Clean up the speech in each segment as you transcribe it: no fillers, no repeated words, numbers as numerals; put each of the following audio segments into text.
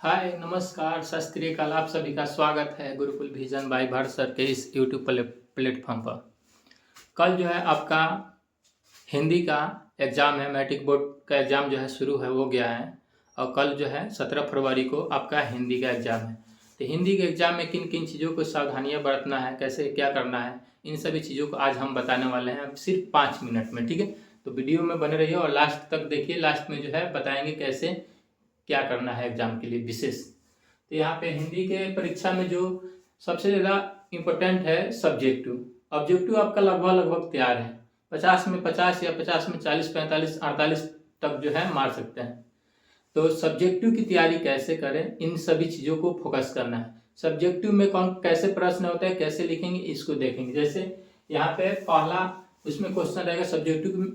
हाय नमस्कार सत श्री अकाल। आप सभी का स्वागत है Gurukul vision bye Bharat sir के इस यूट्यूब प्लेटफॉर्म पर। कल जो है आपका हिंदी का एग्ज़ाम है, मैट्रिक बोर्ड का एग्ज़ाम जो है शुरू है हो गया है। और कल जो है 17 फरवरी को आपका हिंदी का एग्ज़ाम है। तो हिंदी के एग्ज़ाम में किन किन चीज़ों को सावधानियाँ बरतना है, कैसे क्या करना है, इन सभी चीज़ों को आज हम बताने वाले हैं सिर्फ 5 मिनट में। ठीक है, तो वीडियो में बने रहिए और लास्ट तक देखिए। लास्ट में जो है बताएंगे कैसे क्या करना है एग्जाम के लिए विशेष। तो यहाँ पे हिंदी के परीक्षा में जो सबसे ज़्यादा इम्पोर्टेंट है सब्जेक्टिव। ऑब्जेक्टिव आपका लगभग तैयार है। 50 में 50 या 50 में 40, 45, 48 तक जो है मार सकते हैं। तो सब्जेक्टिव की तैयारी कैसे करें, इन सभी चीज़ों को फोकस करना है। सब्जेक्टिव में कौन कैसे प्रश्न होता है, कैसे लिखेंगे, इसको देखेंगे। जैसे यहाँ पे पहला उसमें क्वेश्चन रहेगा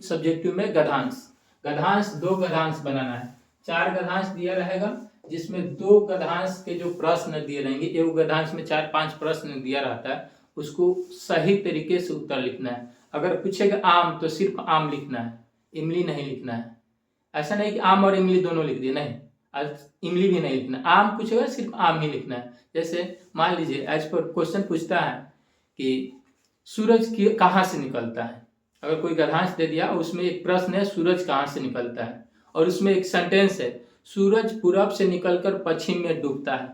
सब्जेक्टिव में गद्यांश। गद्यांश 2 गद्यांश बनाना है। 4 गद्यांश दिया रहेगा जिसमें 2 गद्यांश के जो प्रश्न दिए रहेंगे, एक गद्यांश में 4-5 प्रश्न दिया रहता है, उसको सही तरीके से उत्तर लिखना है। अगर पूछेगा आम तो सिर्फ आम लिखना है, इमली नहीं लिखना है। ऐसा नहीं कि आम और इमली दोनों लिख दिए, नहीं, आज इमली भी नहीं लिखना। आम पूछेगा सिर्फ आम ही लिखना है। जैसे मान लीजिए एज पर क्वेश्चन पूछता है कि सूरज कहाँ से निकलता है। अगर कोई गद्यांश दे दिया और उसमें एक प्रश्न है सूरज कहाँ से निकलता है, और उसमें एक सेंटेंस है सूरज पूरब से निकलकर पश्चिम में डूबता है।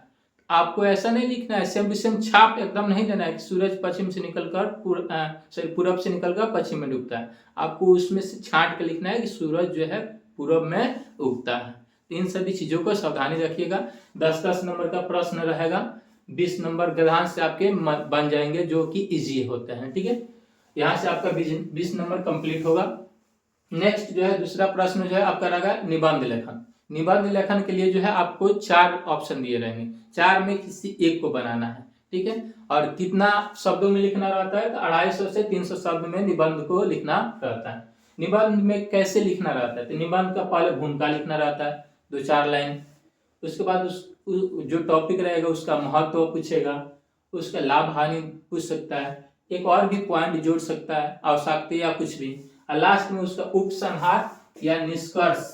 आपको ऐसा नहीं लिखना है सेम टू सेम छाप एकदम नहीं देना है कि सूरज पश्चिम से निकलकर पूरब से निकलकर पश्चिम में डूबता है। आपको उसमें से छांट के लिखना है कि सूरज जो है पूरब में उगता है। तो इन सभी चीज़ों को सावधानी रखिएगा। 10-10 नंबर का प्रश्न रहेगा, 20 नंबर गद्यांश से आपके बन जाएंगे जो कि इजी होते हैं। ठीक है, यहाँ से आपका 20 नंबर कंप्लीट होगा। नेक्स्ट जो है दूसरा प्रश्न जो है आपका रहेगा निबंध लेखन। निबंध लेखन के लिए जो है आपको 4 ऑप्शन दिए रहेंगे, 4 में किसी एक को बनाना है। ठीक है, और कितना शब्दों में लिखना रहता है तो 250 से 300 शब्द में निबंध को लिखना रहता है। निबंध में कैसे लिखना रहता है तो निबंध का पहले भूमिका लिखना रहता है 2-4 लाइन। उसके बाद जो टॉपिक रहेगा उसका महत्व पूछेगा, उसका लाभ हानि पूछ सकता है, एक और भी पॉइंट जोड़ सकता है, आवश्यकता या कुछ भी, और लास्ट में उसका उपसंहार या निष्कर्ष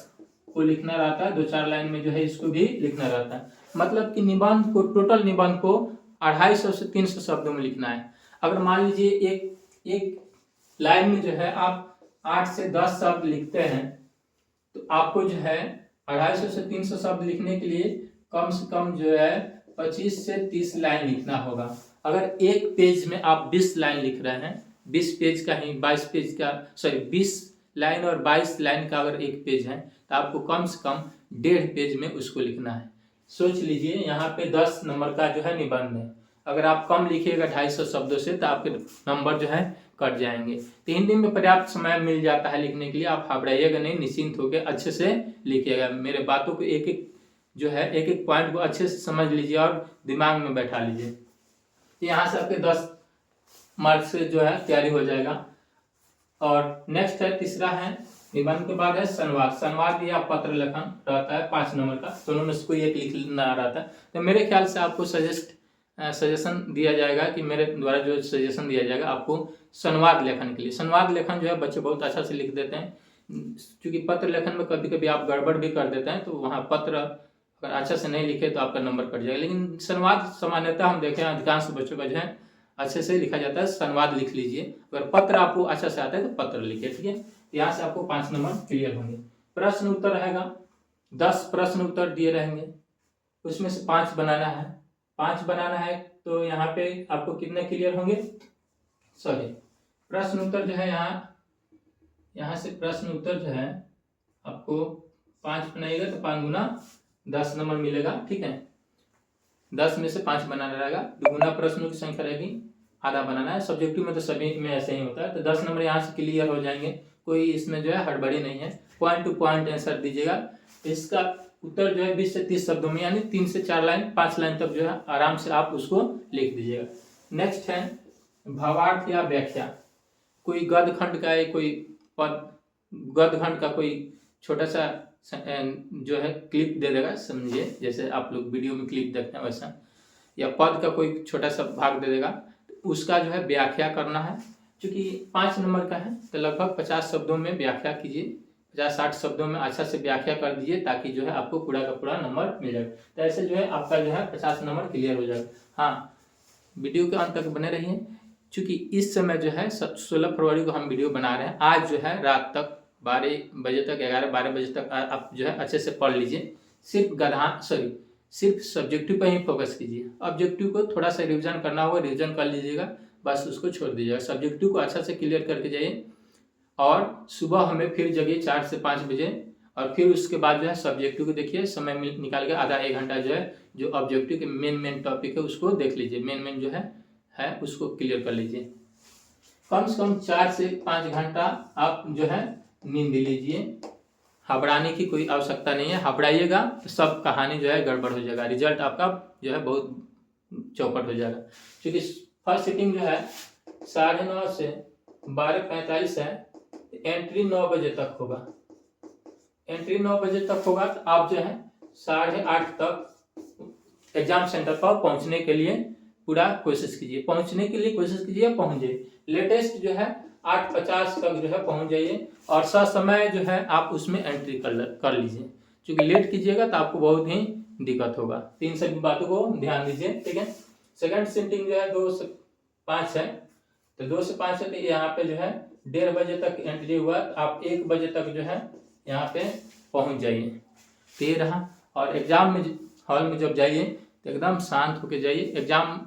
को लिखना रहता है। 2-4 लाइन में जो है इसको भी लिखना रहता है। मतलब कि निबंध को, टोटल निबंध को 250 से 300 शब्दों में लिखना है। अगर मान लीजिए एक लाइन में जो है आप 8 से 10 शब्द लिखते हैं तो आपको जो है 250 से 300 शब्द लिखने के लिए कम से कम जो है 25 से 30 लाइन लिखना होगा। अगर एक पेज में आप 20 लाइन लिख रहे हैं, 20 पेज का ही 22 पेज का, सॉरी 20 लाइन और 22 लाइन का अगर एक पेज है तो आपको कम से कम 1.5 पेज में उसको लिखना है। सोच लीजिए यहाँ पे 10 नंबर का जो है निबंध है। अगर आप कम लिखिएगा 250 शब्दों से तो आपके नंबर जो है कट जाएंगे। तो हिंदी में पर्याप्त समय मिल जाता है लिखने के लिए, आप घबराइएगा नहीं, निश्चिंत होकर अच्छे से लिखिएगा। मेरे बातों को एक एक पॉइंट को अच्छे से समझ लीजिए और दिमाग में बैठा लीजिए। तो यहाँ से आपके 10 मार्क्स से जो है तैयारी हो जाएगा। और नेक्स्ट है तीसरा है निबंध के बाद है संवाद। संवाद या पत्र लेखन रहता है 5 नंबर का, दोनों में से कोई एक लिखना रहता है। तो मेरे ख्याल से आपको सजेशन दिया जाएगा कि मेरे द्वारा जो सजेशन दिया जाएगा आपको संवाद लेखन के लिए। संवाद लेखन जो है बच्चे बहुत अच्छा से लिख देते हैं, क्योंकि पत्र लेखन में कभी कभी आप गड़बड़ भी कर देते हैं, तो वहाँ पत्र अगर अच्छा से नहीं लिखे तो आपका नंबर कट जाएगा। लेकिन संवाद सामान्यतः हम देखें अधिकांश बच्चों का जो है अच्छे से लिखा जाता है। संवाद लिख लीजिए। अगर पत्र आपको अच्छा से आता है तो पत्र लिखिए। ठीक है, यहाँ से आपको 5 नंबर क्लियर होंगे। प्रश्न उत्तर रहेगा, 10 प्रश्न उत्तर दिए रहेंगे, उसमें से 5 बनाना है। 5 बनाना है तो यहाँ पे आपको कितने क्लियर होंगे, सॉरी प्रश्न उत्तर जो है यहाँ से प्रश्न उत्तर जो है आपको 5 बनाइएगा तो 5 गुना 10 नंबर मिलेगा। ठीक है, 10 में से 5 बनाना रहेगा। दुगुना प्रश्नों की संख्या रहेगी, आधा बनाना है। सब्जेक्टिव में तो सभी में ऐसे ही होता है। तो 10 नंबर यहाँ से क्लियर हो जाएंगे, कोई इसमें जो है हड़बड़ी नहीं है। पॉइंट टू पॉइंट आंसर दीजिएगा। इसका उत्तर जो है 20 से 30 शब्दों में, यानी 3 से 4 लाइन 5 लाइन तक जो है आराम से आप उसको लिख दीजिएगा। नेक्स्ट है भावार्थ या व्याख्या। कोई गद्य खंड का है, कोई पद गद्य खंड का कोई छोटा सा जो है क्लिप दे देगा, समझिए जैसे आप लोग वीडियो में क्लिप देखते हैं वैसा, या पद का कोई छोटा सा भाग दे देगा, उसका जो है व्याख्या करना है। क्योंकि 5 नंबर का है तो लगभग 50 शब्दों में व्याख्या कीजिए। 50-60 शब्दों में अच्छा से व्याख्या कर दीजिए, ताकि जो है आपको पूरा का पूरा नंबर मिल जाएगा। तो ऐसे जो है आपका जो है 50 नंबर क्लियर हो जाएगा। हाँ, वीडियो के अंत तक बने रहिए, क्योंकि इस समय जो है 16 फरवरी को हम वीडियो बना रहे हैं। आज जो है रात तक 12 बजे तक, 11-12 बजे तक आप जो है अच्छे से पढ़ लीजिए। सिर्फ सब्जेक्टिव पर ही फोकस कीजिए। ऑब्जेक्टिव को थोड़ा सा रिवीजन करना होगा, रिवीजन कर लीजिएगा, बस उसको छोड़ दीजिएगा। सब्जेक्टिव को अच्छा से क्लियर करके जाइए, और सुबह हमें फिर जगह 4 से 5 बजे, और फिर उसके बाद जो है सब्जेक्टिव को देखिए, समय निकाल के आधा 1 घंटा जो है जो ऑब्जेक्टिव के मेन टॉपिक है उसको देख लीजिए, मेन जो है उसको क्लियर कर लीजिए। कम से कम 4 से 5 घंटा आप जो है नींद लीजिए। घबराने की कोई आवश्यकता नहीं है, घबराइएगा तो सब कहानी जो है गड़बड़ हो जाएगा, रिजल्ट आपका जो है बहुत चौपट हो जाएगा। क्योंकि फर्स्ट सिटिंग जो है 9:30 से 12:45 है, एंट्री 9 बजे तक होगा। एंट्री 9 बजे तक होगा, तो आप जो है 8:30 तक एग्जाम सेंटर पर पहुंचने के लिए पूरा कोशिश कीजिए, पहुंच जाइए। लेटेस्ट जो है 8:50 तक जो है पहुंच जाइए, और समय जो है आप उसमें एंट्री कर लीजिए, क्योंकि लेट कीजिएगा तो आपको बहुत ही दिक्कत होगा। तीन सभी बातों को ध्यान दीजिए, ठीक है। सेकंड सिटिंग जो है 2 से 5 है, तो 2 से 5 है, तो यहाँ पे जो है 1:30 बजे तक एंट्री हुआ, तो आप 1 बजे तक जो है यहाँ पे पहुंच जाइए। तो ये रहा। और एग्जाम में हॉल में जब जाइए तो एकदम शांत होके जाइए, एग्जाम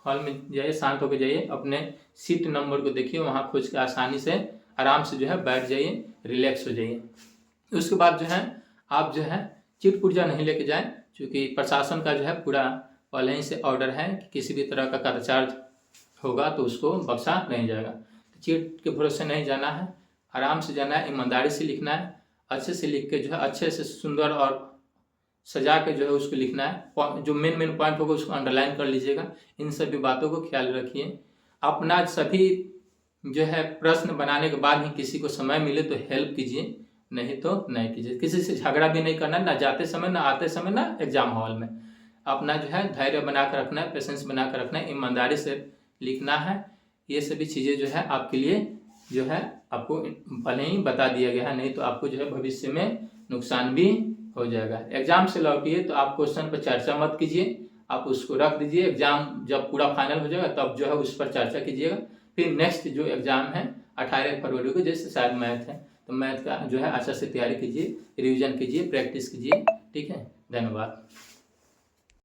हॉल में जाइए, शांत होके जाइए, अपने सीट नंबर को देखिए, वहाँ खोज के आसानी से आराम से जो है बैठ जाइए, रिलैक्स हो जाइए। उसके बाद जो है आप जो है चिट पुर्जा नहीं लेके जाएं, क्योंकि प्रशासन का जो है पूरा पहले ही से ऑर्डर है कि किसी भी तरह का कागजात होगा तो उसको बख्शा नहीं जाएगा। तो चिट के भरोसे नहीं जाना है, आराम से जाना है, ईमानदारी से लिखना है, अच्छे से लिख के जो है अच्छे से सुंदर और सजा के जो है उसको लिखना है। जो मेन पॉइंट होगा उसको अंडरलाइन कर लीजिएगा। इन सभी बातों को ख्याल रखिए। अपना सभी जो है प्रश्न बनाने के बाद ही किसी को समय मिले तो हेल्प कीजिए, नहीं तो नहीं कीजिए। किसी से झगड़ा भी नहीं करना, ना जाते समय, ना आते समय, ना एग्जाम हॉल में। अपना जो है धैर्य बना कर रखना है, पेशेंस बना कर रखना है, ईमानदारी से लिखना है। ये सभी चीज़ें जो है आपके लिए जो है आपको पहले ही बता दिया गया है, नहीं तो आपको जो है भविष्य में नुकसान भी हो जाएगा। एग्जाम से लौटिए तो आप क्वेश्चन पर चर्चा मत कीजिए, आप उसको रख दीजिए। एग्जाम जब पूरा फाइनल हो जाएगा तब जो है उस पर चर्चा कीजिएगा। फिर नेक्स्ट जो एग्जाम है 18 फरवरी को, जैसे शायद मैथ है, तो मैथ का जो है अच्छा से तैयारी कीजिए, रिवीजन कीजिए, प्रैक्टिस कीजिए, ठीक है। धन्यवाद।